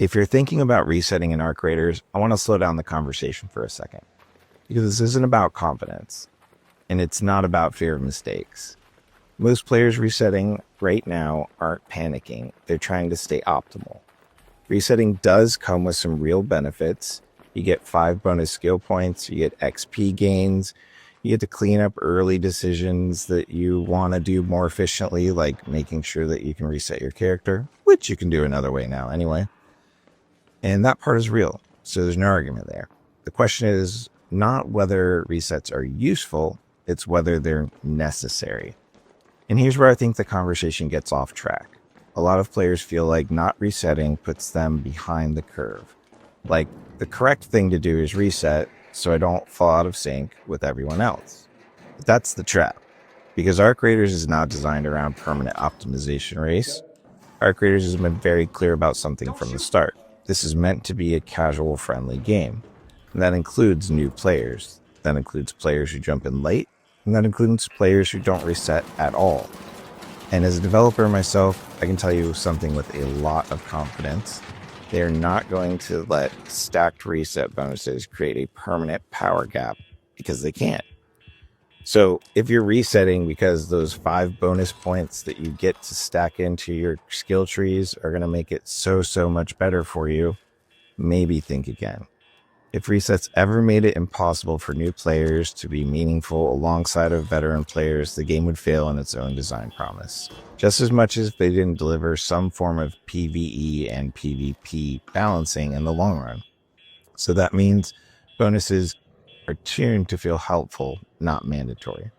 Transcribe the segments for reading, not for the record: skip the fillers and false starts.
If you're thinking about resetting in Arc Raiders, I want to slow down the conversation for a second, because this isn't about confidence, and it's not about fear of mistakes. Most players resetting right now aren't panicking. They're trying to stay optimal. Resetting does come with some real benefits. You get 5 bonus skill points, you get XP gains, you get to clean up early decisions that you want to do more efficiently, like making sure that you can reset your character, which you can do another way now anyway. And that part is real, so there's no argument there. The question is not whether resets are useful, it's whether they're necessary. And here's where I think the conversation gets off track. A lot of players feel like not resetting puts them behind the curve. Like, the correct thing to do is reset so I don't fall out of sync with everyone else. But that's the trap, because Arc Raiders is not designed around permanent optimization race. Arc Raiders has been very clear about something from the start. This is meant to be a casual, friendly game. And that includes new players. That includes players who jump in late. And that includes players who don't reset at all. And as a developer myself, I can tell you something with a lot of confidence. They are not going to let stacked reset bonuses create a permanent power gap, because they can't. So if you're resetting because those 5 bonus points that you get to stack into your skill trees are going to make it so much better for you, maybe think again. If resets ever made it impossible for new players to be meaningful alongside of veteran players, the game would fail in its own design promise. Just as much as they didn't deliver some form of PvE and PvP balancing in the long run. So that means bonuses are tuned to feel helpful, not mandatory.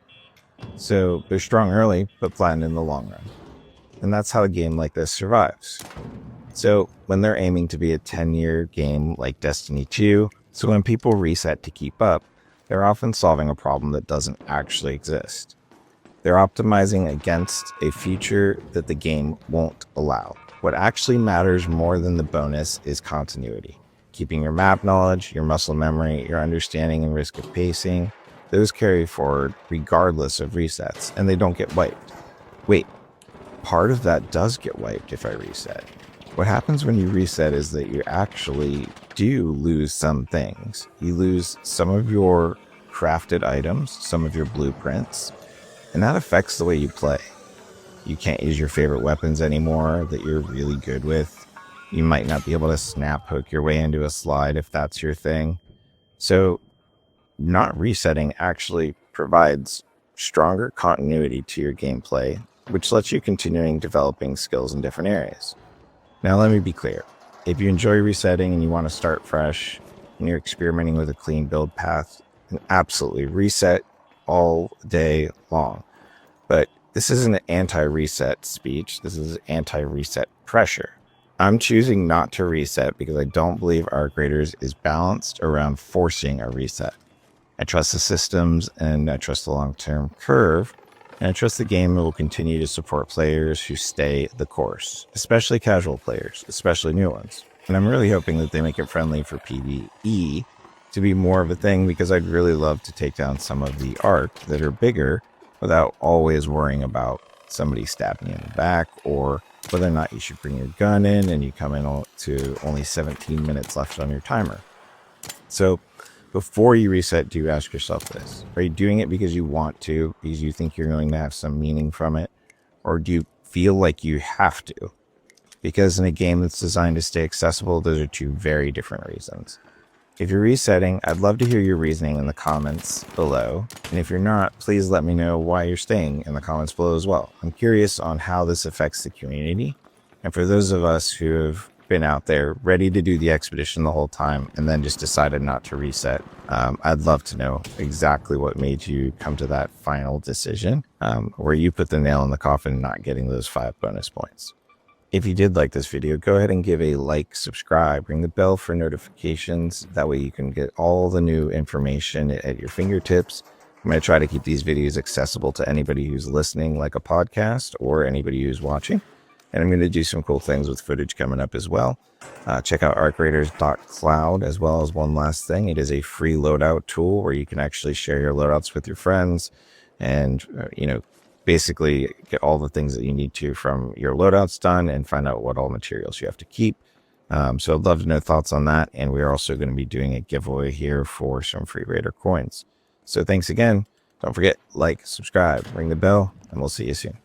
So they're strong early, but flattened in the long run. And that's how a game like this survives. So when they're aiming to be a 10-year game like Destiny 2, so when people reset to keep up, they're often solving a problem that doesn't actually exist. They're optimizing against a future that the game won't allow. What actually matters more than the bonus is continuity. Keeping your map knowledge, your muscle memory, your understanding and risk of pacing, those carry forward regardless of resets, and they don't get wiped. Wait, part of that does get wiped if I reset. What happens when you reset is that you actually do lose some things. You lose some of your crafted items, some of your blueprints, and that affects the way you play. You can't use your favorite weapons anymore that you're really good with. You might not be able to snap hook your way into a slide if that's your thing. So not resetting actually provides stronger continuity to your gameplay, which lets you continuing developing skills in different areas. Now, let me be clear. If you enjoy resetting and you want to start fresh and you're experimenting with a clean build path, then absolutely reset all day long. But this isn't an anti-reset speech. This is anti-reset pressure. I'm choosing not to reset because I don't believe Arc Raiders is balanced around forcing a reset. I trust the systems and I trust the long-term curve. And I trust the game will continue to support players who stay the course, especially casual players, especially new ones. And I'm really hoping that they make it friendly for PvE to be more of a thing, because I'd really love to take down some of the Arc that are bigger without always worrying about somebody stabbing you in the back, or whether or not you should bring your gun in and you come in to only 17 minutes left on your timer. So before you reset, do you ask yourself this? Are you doing it because you want to, because you think you're going to have some meaning from it? Or do you feel like you have to? Because in a game that's designed to stay accessible, those are 2 very different reasons. If you're resetting, I'd love to hear your reasoning in the comments below. And if you're not, please let me know why you're staying in the comments below as well. I'm curious on how this affects the community. And for those of us who have been out there ready to do the expedition the whole time and then just decided not to reset, I'd love to know exactly what made you come to that final decision, where you put the nail in the coffin not getting those 5 bonus points. If you did like this video, go ahead and give a like, subscribe, ring the bell for notifications. That way you can get all the new information at your fingertips. I'm going to try to keep these videos accessible to anybody who's listening like a podcast, or anybody who's watching. And I'm going to do some cool things with footage coming up as well. Check out arcraiders.cloud, as well as one last thing. It is a free loadout tool where you can actually share your loadouts with your friends and, basically get all the things that you need to from your loadouts done and find out what all materials you have to keep. So I'd love to know thoughts on that. And we're also going to be doing a giveaway here for some free Raider coins. So thanks again. Don't forget, like, subscribe, ring the bell, and we'll see you soon.